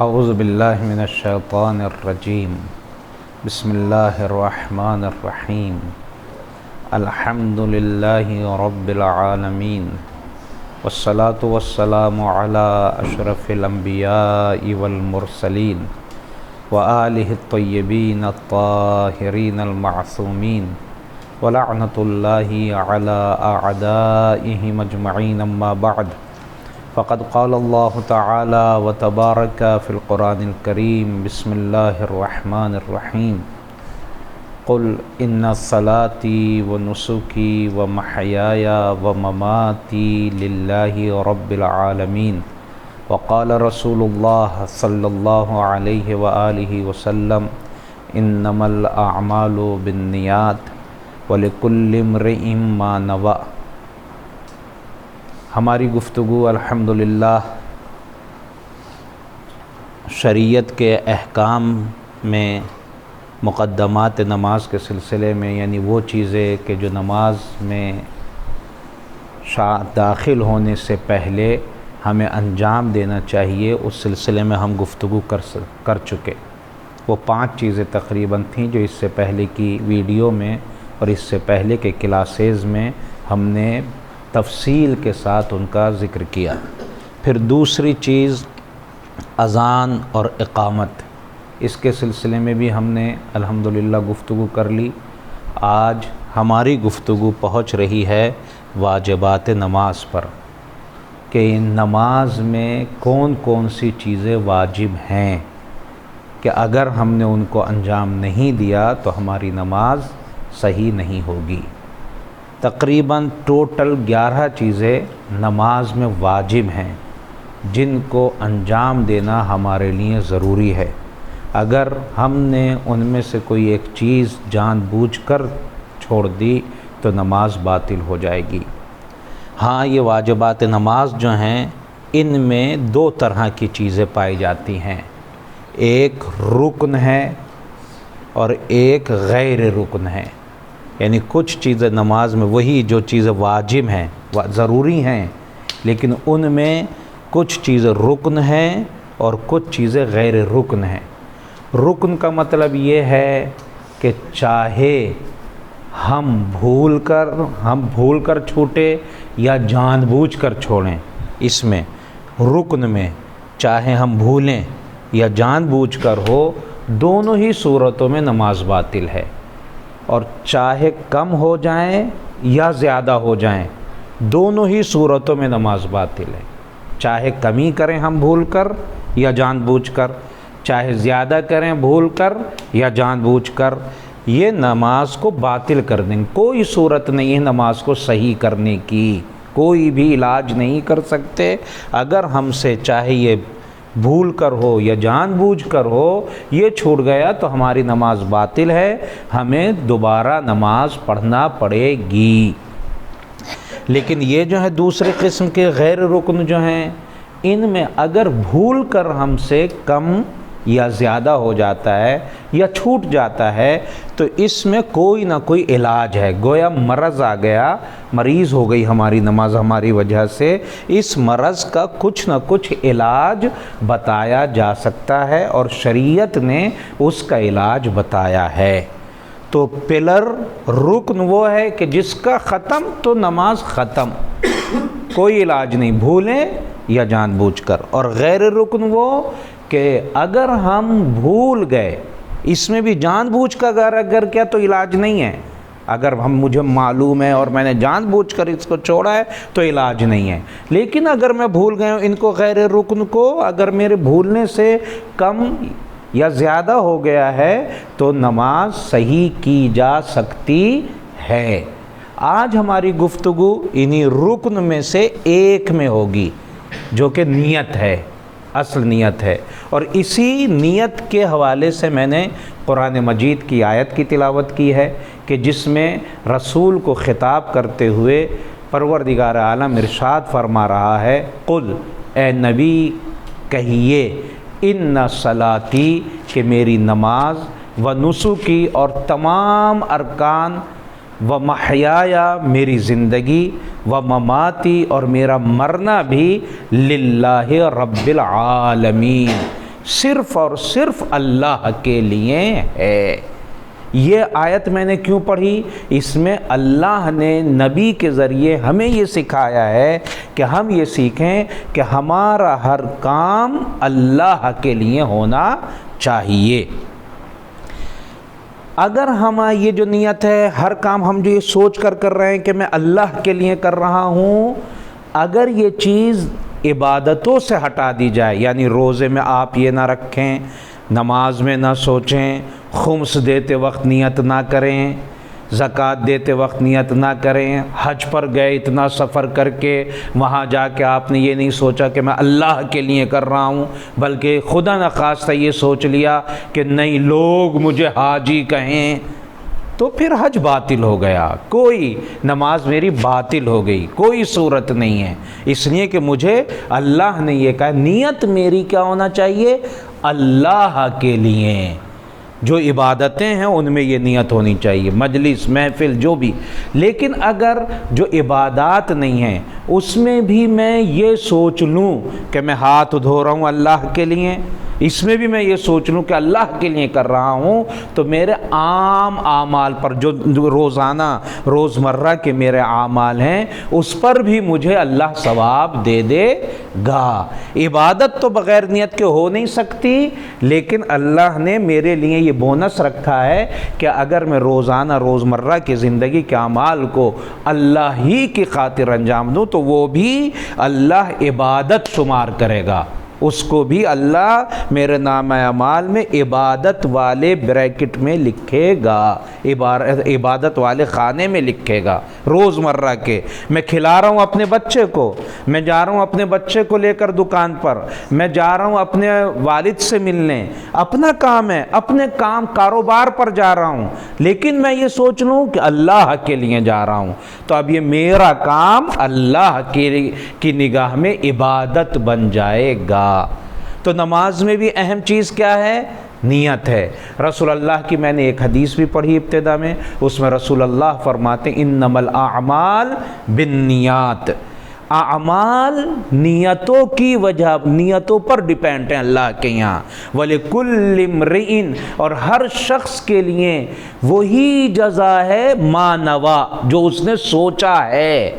اعوذ باللہ من الشیطان الرجیم بسم اللہ الرحمن الرحیم الحمد للہ رب العالمین والصلاة والسلام علی اشرف الانبیاء والمرسلین وآلہ الطیبین الطاہرین المعصومین ولعنۃ اللہ علی اعدائہم اجمعین اما بعد فقد قال اللہ تعالی وتبارک فی القرآن الکریم بسم اللہ الرحمن الرحیم قل ان صلاتي ونسكي ومحياي ومماتي لله رب العالمين وقال رسول الله صلى الله عليه وآله وسلم انما الاعمال بالنيات ولكل امرئ ما نوى۔ ہماری گفتگو الحمدللہ شریعت کے احکام میں مقدمات نماز کے سلسلے میں، یعنی وہ چیزیں کہ جو نماز میں داخل ہونے سے پہلے ہمیں انجام دینا چاہیے، اس سلسلے میں ہم گفتگو کر چکے۔ وہ 5 چیزیں تقریباً تھیں جو اس سے پہلے کی ویڈیو میں اور اس سے پہلے کے کلاسز میں ہم نے تفصیل کے ساتھ ان کا ذکر کیا۔ پھر دوسری چیز اذان اور اقامت، اس کے سلسلے میں بھی ہم نے الحمدللہ گفتگو کر لی۔ آج ہماری گفتگو پہنچ رہی ہے واجبات نماز پر، کہ نماز میں کون کون سی چیزیں واجب ہیں کہ اگر ہم نے ان کو انجام نہیں دیا تو ہماری نماز صحیح نہیں ہوگی۔ تقریباً ٹوٹل 11 چیزیں نماز میں واجب ہیں جن کو انجام دینا ہمارے لیے ضروری ہے۔ اگر ہم نے ان میں سے کوئی ایک چیز جان بوجھ کر چھوڑ دی تو نماز باطل ہو جائے گی۔ ہاں، یہ واجبات نماز جو ہیں ان میں 2 طرح کی چیزیں پائی جاتی ہیں، ایک رکن ہے اور ایک غیر رکن ہے۔ یعنی کچھ چیزیں نماز میں وہی جو چیزیں واجب ہیں ضروری ہیں، لیکن ان میں کچھ چیزیں رکن ہیں اور کچھ چیزیں غیر رکن ہیں۔ رکن کا مطلب یہ ہے کہ چاہے ہم بھول کر چھوٹے یا جان بوجھ کر چھوڑیں، اس میں رکن میں چاہے ہم بھولیں یا جان بوجھ کر ہو، دونوں ہی صورتوں میں نماز باطل ہے۔ اور چاہے کم ہو جائیں یا زیادہ ہو جائیں، دونوں ہی صورتوں میں نماز باطل ہے۔ چاہے کمی کریں ہم بھول کر یا جان بوجھ کر، چاہے زیادہ کریں بھول کر یا جان بوجھ کر، یہ نماز کو باطل کر دیں۔ کوئی صورت نہیں ہے نماز کو صحیح کرنے کی، کوئی بھی علاج نہیں کر سکتے۔ اگر ہم سے چاہے یہ بھول کر ہو یا جان بوجھ کر ہو، یہ چھوٹ گیا تو ہماری نماز باطل ہے، ہمیں دوبارہ نماز پڑھنا پڑے گی۔ لیکن یہ جو ہے دوسرے قسم کے غیر رکن جو ہیں، ان میں اگر بھول کر ہم سے کم یا زیادہ ہو جاتا ہے یا چھوٹ جاتا ہے تو اس میں کوئی نہ کوئی علاج ہے، گویا مرض آ گیا، مریض ہو گئی ہماری نماز ہماری وجہ سے، اس مرض کا کچھ نہ کچھ علاج بتایا جا سکتا ہے اور شریعت نے اس کا علاج بتایا ہے۔ تو پلر رکن وہ ہے کہ جس کا ختم تو نماز ختم، کوئی علاج نہیں بھولیں یا جان بوجھ کر۔ اور غیر رکن وہ کہ اگر ہم بھول گئے، اس میں بھی جان بوجھ کر اگر کیا تو علاج نہیں ہے۔ اگر مجھے معلوم ہے اور میں نے جان بوجھ کر اس کو چھوڑا ہے تو علاج نہیں ہے، لیکن اگر میں بھول گیا ہوں ان کو غیر رکن کو، اگر میرے بھولنے سے کم یا زیادہ ہو گیا ہے تو نماز صحیح کی جا سکتی ہے۔ آج ہماری گفتگو انہی رکن میں سے ایک میں ہوگی جو کہ نیت ہے، اصل نیت ہے۔ اور اسی نیت کے حوالے سے میں نے قرآن مجید کی آیت کی تلاوت کی ہے کہ جس میں رسول کو خطاب کرتے ہوئے پروردگار عالم ارشاد فرما رہا ہے، قل اے نبی کہیے، ان صلاتی کہ میری نماز، و نسکی اور تمام ارکان، و محیایا میری زندگی، و مماتی اور میرا مرنا بھی للہ رب العالمین صرف اور صرف اللہ کے لیے ہے۔ یہ آیت میں نے کیوں پڑھی؟ اس میں اللہ نے نبی کے ذریعے ہمیں یہ سکھایا ہے کہ ہم یہ سیکھیں کہ ہمارا ہر کام اللہ کے لیے ہونا چاہیے۔ اگر یہ جو نیت ہے، ہر کام ہم جو یہ سوچ کر رہے ہیں کہ میں اللہ کے لیے کر رہا ہوں، اگر یہ چیز عبادتوں سے ہٹا دی جائے، یعنی روزے میں آپ یہ نہ رکھیں، نماز میں نہ سوچیں، خمس دیتے وقت نیت نہ کریں، زکوٰۃ دیتے وقت نیت نہ کریں، حج پر گئے اتنا سفر کر کے وہاں جا کے آپ نے یہ نہیں سوچا کہ میں اللہ کے لیے کر رہا ہوں، بلکہ خدا نخواستہ یہ سوچ لیا کہ نہیں لوگ مجھے حاجی کہیں، تو پھر حج باطل ہو گیا، کوئی نماز میری باطل ہو گئی، کوئی صورت نہیں ہے۔ اس لیے کہ مجھے اللہ نے یہ کہا نیت میری کیا ہونا چاہیے؟ اللہ کے لیے۔ جو عبادتیں ہیں ان میں یہ نیت ہونی چاہیے، مجلس محفل جو بھی۔ لیکن اگر جو عبادات نہیں ہیں اس میں بھی میں یہ سوچ لوں کہ میں ہاتھ دھو رہا ہوں اللہ کے لیے، اس میں بھی میں یہ سوچ لوں کہ اللہ کے لیے کر رہا ہوں، تو میرے عام اعمال پر جو روزانہ روزمرہ کے میرے اعمال ہیں اس پر بھی مجھے اللہ ثواب دے دے گا۔ عبادت تو بغیر نیت کے ہو نہیں سکتی، لیکن اللہ نے میرے لیے یہ بونس رکھا ہے کہ اگر میں روزانہ روزمرہ کی زندگی کے اعمال کو اللہ ہی کی خاطر انجام دوں تو وہ بھی اللہ عبادت شمار کرے گا، اس کو بھی اللہ میرے نام اعمال میں عبادت والے بریکٹ میں لکھے گا، عبادت والے خانے میں لکھے گا۔ روزمرہ کے میں کھلا رہا ہوں اپنے بچے کو، میں جا رہا ہوں اپنے بچے کو لے کر دکان پر، میں جا رہا ہوں اپنے والد سے ملنے، اپنا کام ہے، اپنے کاروبار پر جا رہا ہوں، لیکن میں یہ سوچ لوں کہ اللہ کے لیے جا رہا ہوں، تو اب یہ میرا کام اللہ کی نگاہ میں عبادت بن جائے گا۔ تو نماز میں بھی اہم چیز کیا ہے؟ نیت ہے۔ رسول اللہ کی میں نے ایک حدیث بھی پڑھی ابتدا میں، اس میں رسول اللہ فرماتے ہیں انما الاعمال بالنیات، اعمال نیتوں کی وجہ، نیتوں پر ڈیپینڈ ہیں اللہ کے یہاں۔ وَلِكُلِّ امْرِئٍ، اور ہر شخص کے لیے وہی جزا ہے ما نوا، جو اس نے سوچا ہے۔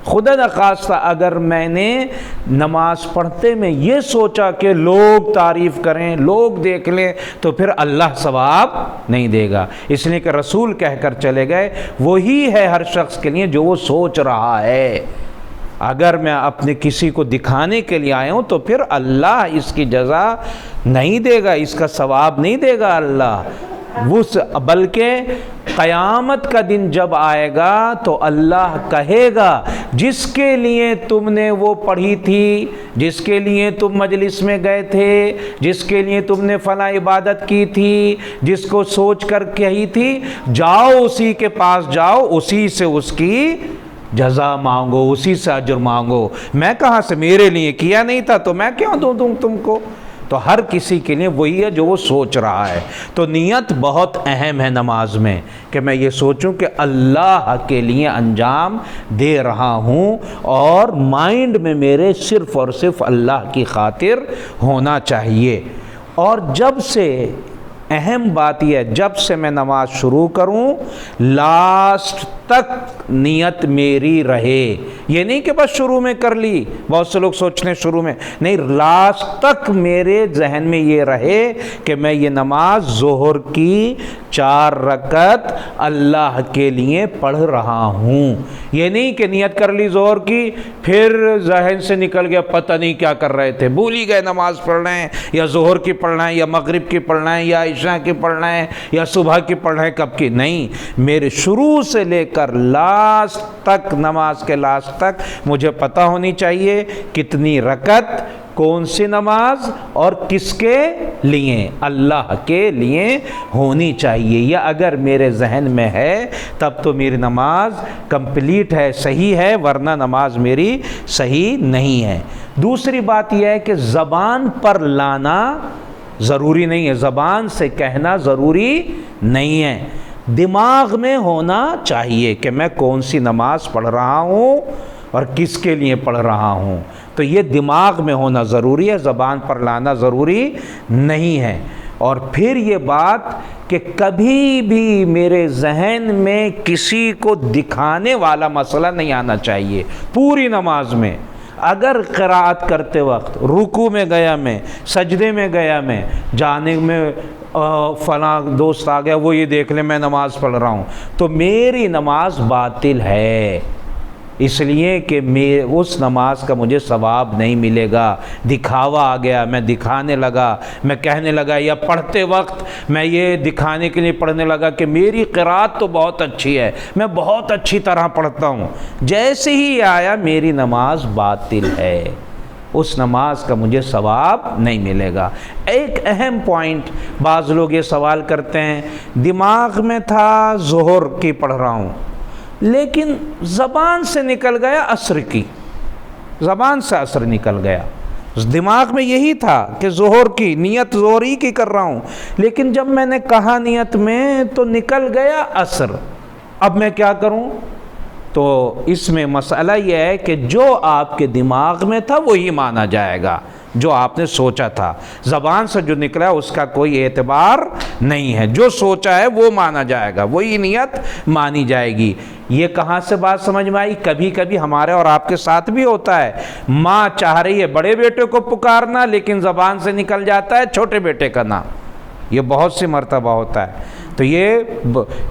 خدا نخواستہ اگر میں نے نماز پڑھتے میں یہ سوچا کہ لوگ تعریف کریں، لوگ دیکھ لیں، تو پھر اللہ ثواب نہیں دے گا۔ اس لیے کہ رسول کہہ کر چلے گئے وہی ہے ہر شخص کے لیے جو وہ سوچ رہا ہے۔ اگر میں اپنے کسی کو دکھانے کے لیے آیا ہوں تو پھر اللہ اس کی جزا نہیں دے گا، اس کا ثواب نہیں دے گا اللہ، بلکہ قیامت کا دن جب آئے گا تو اللہ کہے گا جس کے لیے تم نے وہ پڑھی تھی، جس کے لیے تم مجلس میں گئے تھے، جس کے لیے تم نے فلاں عبادت کی تھی، جس کو سوچ کر کہی تھی، جاؤ اسی کے پاس جاؤ، اسی سے اس کی جزا مانگو، اسی سے اجر مانگو۔ میں کہاں سے، میرے لیے کیا نہیں تھا تو میں کیوں دوں تم کو؟ تو ہر کسی کے لیے وہی ہے جو وہ سوچ رہا ہے۔ تو نیت بہت اہم ہے نماز میں، کہ میں یہ سوچوں کہ اللہ کے لیے انجام دے رہا ہوں، اور مائنڈ میں میرے صرف اور صرف اللہ کی خاطر ہونا چاہیے۔ اور جب سے اہم بات یہ ہے، جب سے میں نماز شروع کروں لاسٹ تک نیت میری رہے، یہ نہیں کہ بس شروع میں کر لی، بہت سے لوگ سوچتے ہیں شروع میں نہیں، لاسٹ تک میرے ذہن میں یہ رہے کہ میں یہ نماز ظہر کی 4 رکعت اللہ کے لیے پڑھ رہا ہوں۔ یہ نہیں کہ نیت کر لی ظہر کی، پھر ذہن سے نکل گیا پتہ نہیں کیا کر رہے تھے، بھول ہی گئے نماز پڑھنا ہے، یا ظہر کی پڑھنا ہے، یا مغرب کی پڑھنا ہے، یا عشاء کی پڑھنا ہے، یا صبح کی پڑھنا ہے، کب کی نہیں۔ میرے شروع سے لے کر لاسٹ تک، نماز کے لاسٹ تک مجھے پتہ ہونی چاہیے کتنی رکعت، کون سی نماز، اور کس کے لیے، اللہ کے لیے ہونی چاہیے۔ یا اگر میرے ذہن میں ہے تب تو میری نماز کمپلیٹ ہے، صحیح ہے، ورنہ نماز میری صحیح نہیں ہے۔ دوسری بات یہ ہے کہ زبان پر لانا ضروری نہیں ہے، زبان سے کہنا ضروری نہیں ہے، دماغ میں ہونا چاہیے کہ میں کون سی نماز پڑھ رہا ہوں، اور کس کے لیے پڑھ رہا ہوں. تو یہ دماغ میں ہونا ضروری ہے، زبان پر لانا ضروری نہیں ہے. اور پھر یہ بات کہ کبھی بھی میرے ذہن میں کسی کو دکھانے والا مسئلہ نہیں آنا چاہیے پوری نماز میں. اگر قرأت کرتے وقت رکوع میں گیا میں، سجدے میں گیا میں، جانے میں فلاں دوست آ گیا وہ یہ دیکھ لے میں نماز پڑھ رہا ہوں، تو میری نماز باطل ہے، اس لیے کہ اس نماز کا مجھے ثواب نہیں ملے گا. دکھاوا آ گیا، میں دکھانے لگا، میں کہنے لگا، یا پڑھتے وقت میں یہ دکھانے کے لیے پڑھنے لگا کہ میری قرأت تو بہت اچھی ہے، میں بہت اچھی طرح پڑھتا ہوں، جیسے ہی آیا میری نماز باطل ہے، اس نماز کا مجھے ثواب نہیں ملے گا. ایک اہم پوائنٹ، بعض لوگ یہ سوال کرتے ہیں، دماغ میں تھا ظہر کی پڑھ رہا ہوں لیکن زبان سے نکل گیا عصر کی، زبان سے عصر نکل گیا، دماغ میں یہی تھا کہ ظہر کی نیت ظہر ہی کی کر رہا ہوں، لیکن جب میں نے کہا نیت میں تو نکل گیا عصر، اب میں کیا کروں؟ تو اس میں مسئلہ یہ ہے کہ جو آپ کے دماغ میں تھا وہی مانا جائے گا، جو آپ نے سوچا تھا. زبان سے جو نکلا اس کا کوئی اعتبار نہیں ہے، جو سوچا ہے وہ مانا جائے گا، وہی نیت مانی جائے گی. یہ کہاں سے بات سمجھ میں آئی؟ کبھی کبھی ہمارے اور آپ کے ساتھ بھی ہوتا ہے، ماں چاہ رہی ہے بڑے بیٹے کو پکارنا لیکن زبان سے نکل جاتا ہے چھوٹے بیٹے کا نام. یہ بہت سی مرتبہ ہوتا ہے. تو یہ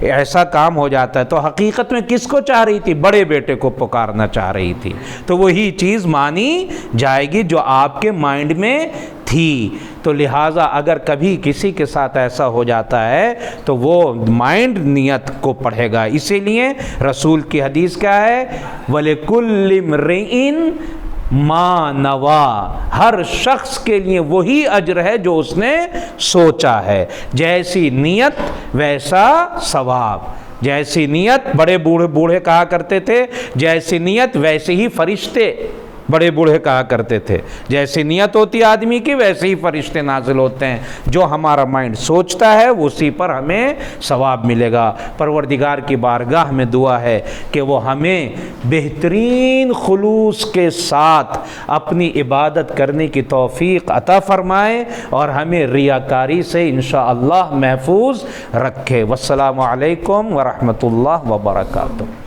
ایسا کام ہو جاتا ہے. تو حقیقت میں کس کو چاہ رہی تھی؟ بڑے بیٹے کو پکارنا چاہ رہی تھی، تو وہی چیز مانی جائے گی جو آپ کے مائنڈ میں تھی. تو لہٰذا اگر کبھی کسی کے ساتھ ایسا ہو جاتا ہے تو وہ مائنڈ نیت کو پڑھے گا. اسی لیے رسول کی حدیث کیا ہے؟ وَلِكُلِّ امْرِئٍ ما نوا، ہر شخص کے لیے وہی اجر ہے جو اس نے سوچا ہے. جیسی نیت ویسا ثواب. جیسی نیت، بڑے بوڑھے کہا کرتے تھے، جیسی نیت ویسے ہی فرشتے، بڑے بوڑھے کہا کرتے تھے جیسی نیت ہوتی ہے آدمی کی ویسے ہی فرشتے نازل ہوتے ہیں. جو ہمارا مائنڈ سوچتا ہے اسی پر ہمیں ثواب ملے گا. پروردگار کی بارگاہ میں دعا ہے کہ وہ ہمیں بہترین خلوص کے ساتھ اپنی عبادت کرنے کی توفیق عطا فرمائے اور ہمیں ریاکاری سے انشاءاللہ محفوظ رکھے. والسلام علیکم ورحمۃ اللہ وبرکاتہ.